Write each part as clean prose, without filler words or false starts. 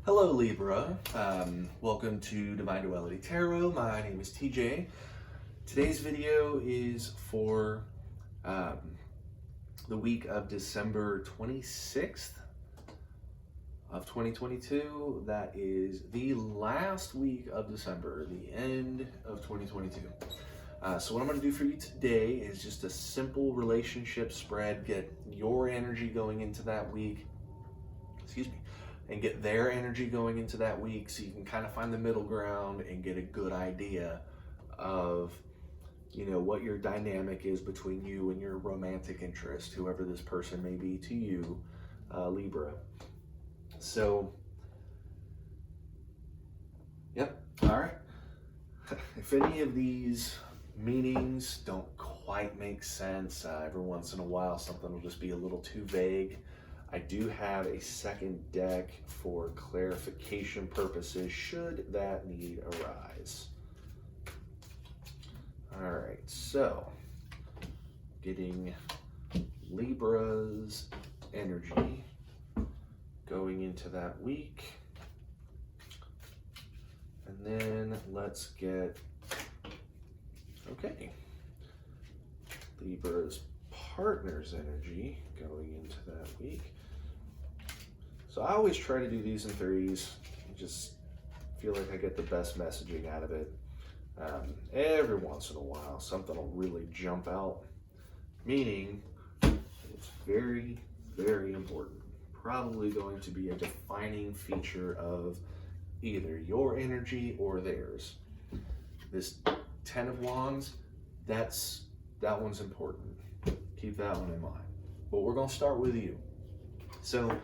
Hello Libra, welcome to Divine Duality Tarot. My name is TJ. Today's video is for the week of December 26th of 2022. That is the last week of December, the end of 2022. So what I'm going to do for you today is just a simple relationship spread, get your energy going into that week, and get their energy going into that week so you can kind of find the middle ground and get a good idea of, what your dynamic is between you and your romantic interest, whoever this person may be to you, Libra. So, yep, all right. If any of these meanings don't quite make sense, every once in a while something will just be a little too vague, I do have a second deck for clarification purposes should that need arise. All right, so getting Libra's energy going into that week. And then let's get, Libra's partner's energy going into that week. So I always try to do these in threes. I just feel like I get the best messaging out of it. Every once in a while, something will really jump out, meaning it's very, very important. Probably going to be a defining feature of either your energy or theirs. This 10 of Wands, that one's important. Keep that one in mind. But we're going to start with you. So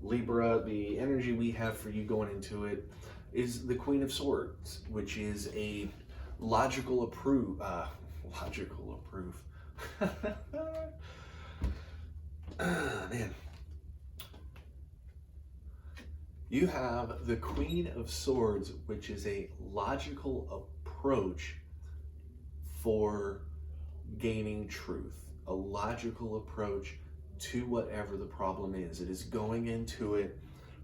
Libra, the energy we have for you going into it is the Queen of Swords, which is a logical approve. Man. You have the Queen of Swords, which is a logical approach for gaining truth, a logical approach to whatever the problem is. It is going into it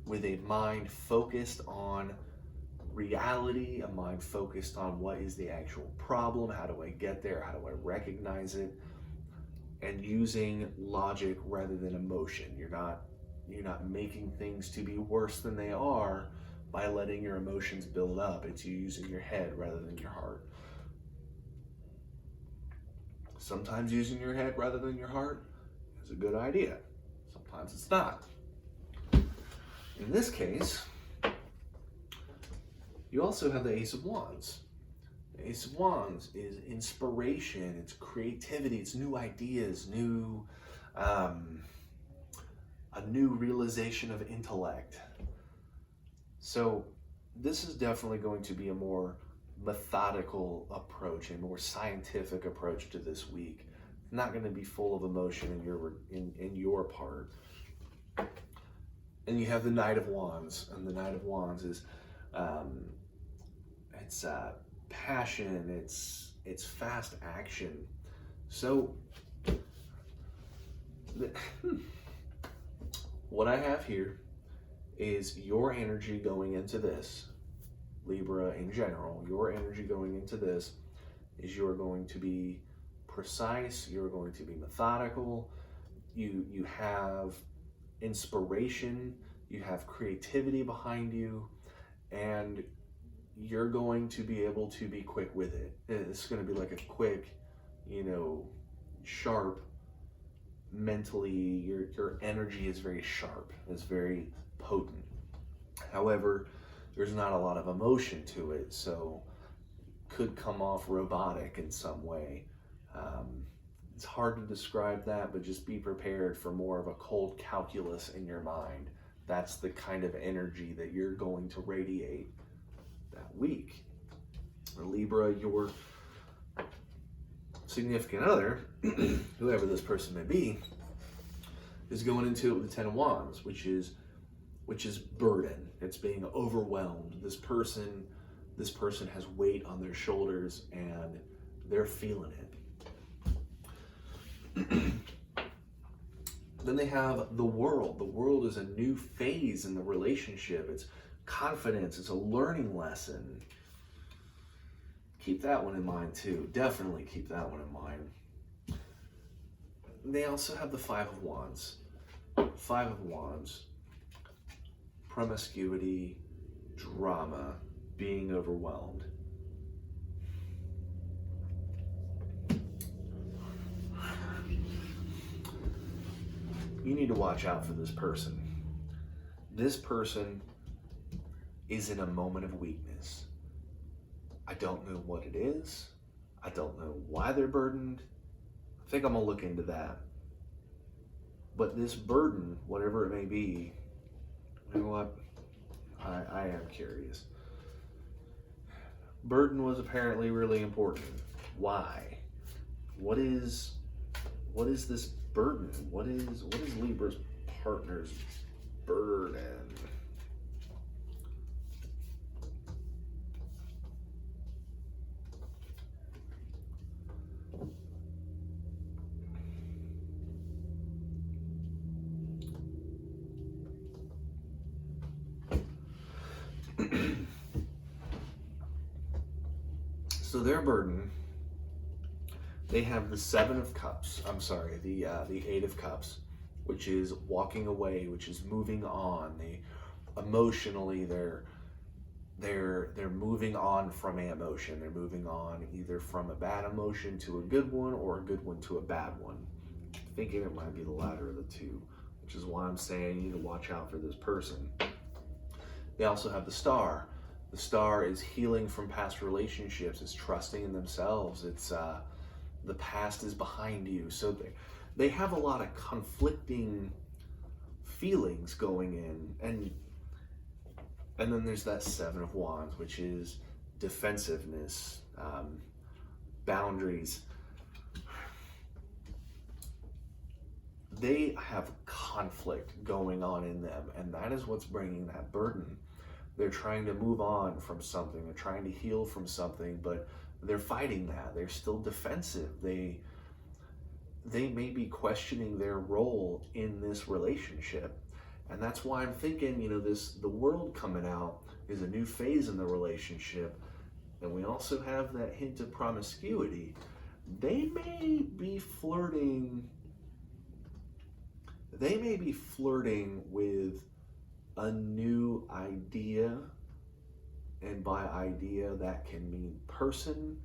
with a mind focused on reality, a mind focused on what is the actual problem, how do I get there, how do I recognize it, and using logic rather than emotion. You're not making things to be worse than they are by letting your emotions build up. It's you using your head rather than your heart. Sometimes using your head rather than your heart is a good idea. Sometimes it's not. In this case, you also have the Ace of Wands. The Ace of Wands is inspiration, it's creativity, it's new ideas, a new realization of intellect. So this is definitely going to be a more methodical approach, a more scientific approach to this week. It's not going to be full of emotion in your part. And you have the Knight of Wands, and the Knight of Wands is it's passion, it's fast action. So what I have here is your energy going into this, Libra in general. Your energy going into this is you're going to be precise, you're going to be methodical, you have inspiration, you have creativity behind you, and you're going to be able to be quick with it. It's going to be like a quick, sharp, mentally, your energy is very sharp, it's very potent. However, there's not a lot of emotion to it, so could come off robotic in some way. It's hard to describe that, but just be prepared for more of a cold calculus in your mind. That's the kind of energy that you're going to radiate that week. Libra, your significant other, whoever this person may be, is going into it with the 10 of Wands, which is burden. It's being overwhelmed. This person has weight on their shoulders and they're feeling it. Then they have the World. The World is a new phase in the relationship. It's confidence. It's a learning lesson. Keep that one in mind too. Definitely keep that one in mind. They also have the Five of Wands. Five of Wands. Promiscuity, drama, being overwhelmed. You need to watch out for this person. This person is in a moment of weakness. I don't know what it is. I don't know why they're burdened. I think I'm gonna look into that. But this burden, whatever it may be, you know what? I am curious. Burden was apparently really important. Why? What is this burden? What is Libra's partner's burden? So their burden, they have the Seven of Cups. I'm sorry, the Eight of Cups, which is walking away, which is moving on. They emotionally, they're moving on from an emotion. They're moving on either from a bad emotion to a good one, or a good one to a bad one. I'm thinking it might be the latter of the two, which is why I'm saying you need to watch out for this person. They also have the Star. The Star is healing from past relationships. It's trusting in themselves. It's the past is behind you. So they have a lot of conflicting feelings going in, and then there's that Seven of Wands, which is defensiveness, boundaries. They have conflict going on in them, and that is what's bringing that burden. They're trying to move on from something. They're trying to heal from something, but they're fighting that. They're still defensive. They may be questioning their role in this relationship. And that's why I'm thinking, the world coming out is a new phase in the relationship. And we also have that hint of promiscuity. They may be flirting with a new idea, and by idea that can mean person.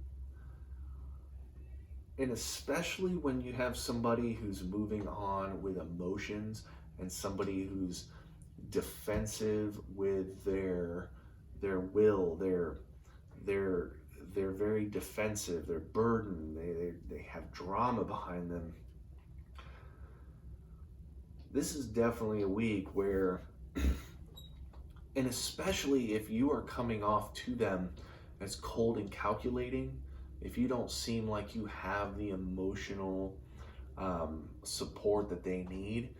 And especially when you have somebody who's moving on with emotions, and somebody who's defensive with their will, they're very defensive, they're burdened, they have drama behind them. This is definitely a week where, and especially if you are coming off to them as cold and calculating, if you don't seem like you have the emotional support that they need,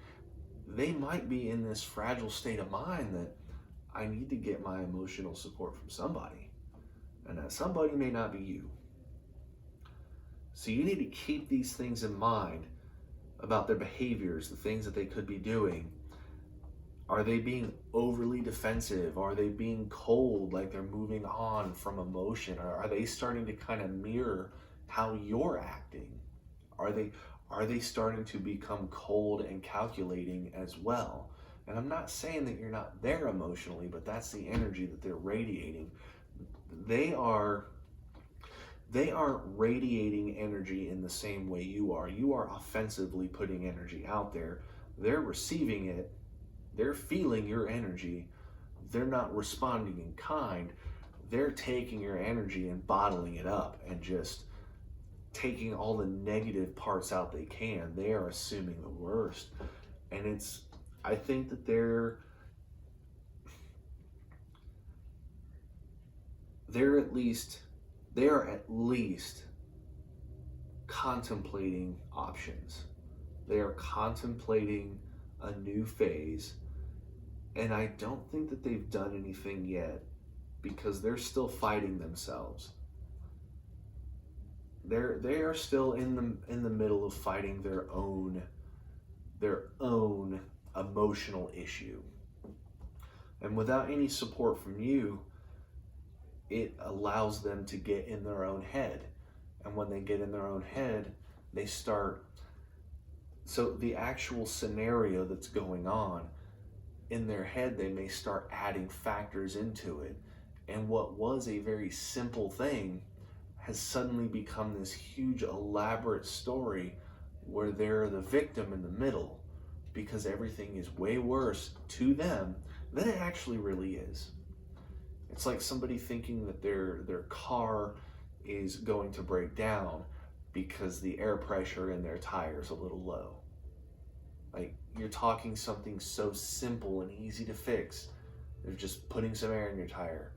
they might be in this fragile state of mind that I need to get my emotional support from somebody, and that somebody may not be you. So you need to keep these things in mind about their behaviors, the things that they could be doing. Are they being overly defensive? Are they being cold, like they're moving on from emotion? Or are they starting to kind of mirror how you're acting? Are they starting to become cold and calculating as well? And I'm not saying that you're not there emotionally, but that's the energy that they're radiating. They aren't radiating energy in the same way you are. You are offensively putting energy out there. They're receiving it. They're feeling your energy. They're not responding in kind. They're taking your energy and bottling it up and just taking all the negative parts out they can. They are assuming the worst. And I think that they are at least contemplating options. They are contemplating a new phase, and I don't think that they've done anything yet, because they're still fighting themselves. They are still in the middle of fighting their own emotional issue. And without any support from you, it allows them to get in their own head. And when they get in their own head, they start, so the actual scenario that's going on in their head, they may start adding factors into it. And what was a very simple thing has suddenly become this huge elaborate story where they're the victim in the middle, because everything is way worse to them than it actually really is. It's like somebody thinking that their car is going to break down because the air pressure in their tire is a little low. Like, you're talking something so simple and easy to fix. They're just putting some air in your tire,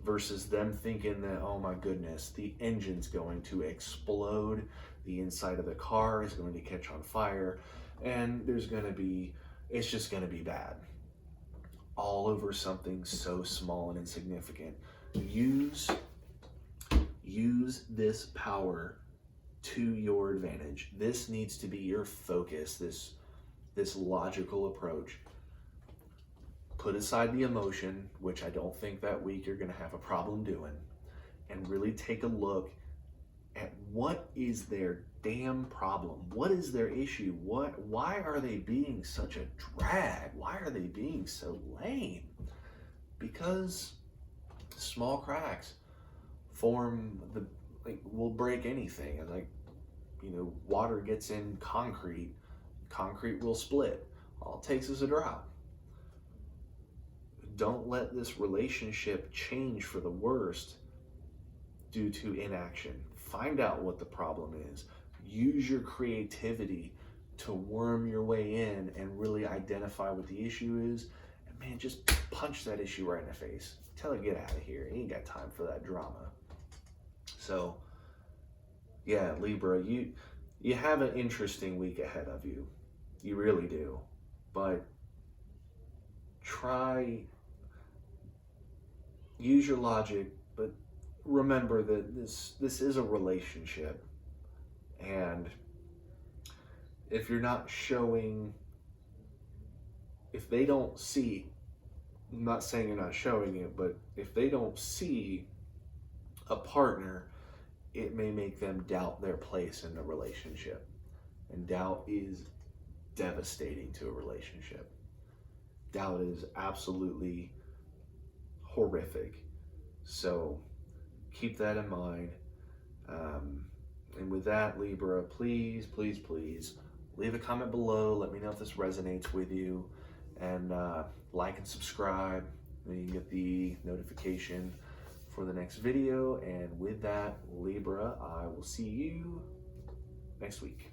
versus them thinking that, oh my goodness, the engine's going to explode, the inside of the car is going to catch on fire, and it's just going to be bad. All over something so small and insignificant. Use this power to your advantage. This needs to be your focus, this logical approach. Put aside the emotion, which I don't think that week you're going to have a problem doing, and really take a look at what is their damn problem. What is their issue? Why are they being such a drag? Why are they being so lame? Because small cracks will break anything. And water gets in concrete will split. All it takes is a drop. Don't let this relationship change for the worst due to inaction. Find out what the problem is. Use your creativity to worm your way in and really identify what the issue is. And man, just punch that issue right in the face. Tell it, get out of here. You ain't got time for that drama. So, yeah, Libra, you have an interesting week ahead of you. You really do. But use your logic, but remember that this is a relationship. And if you're not showing, if they don't see, I'm not saying you're not showing it, but if they don't see a partner, it may make them doubt their place in the relationship. And doubt is devastating to a relationship. Doubt is absolutely horrific. So keep that in mind. And with that, Libra, please, please, please leave a comment below. Let me know if this resonates with you. And like and subscribe. And you can get the notification for the next video. And with that, Libra, I will see you next week.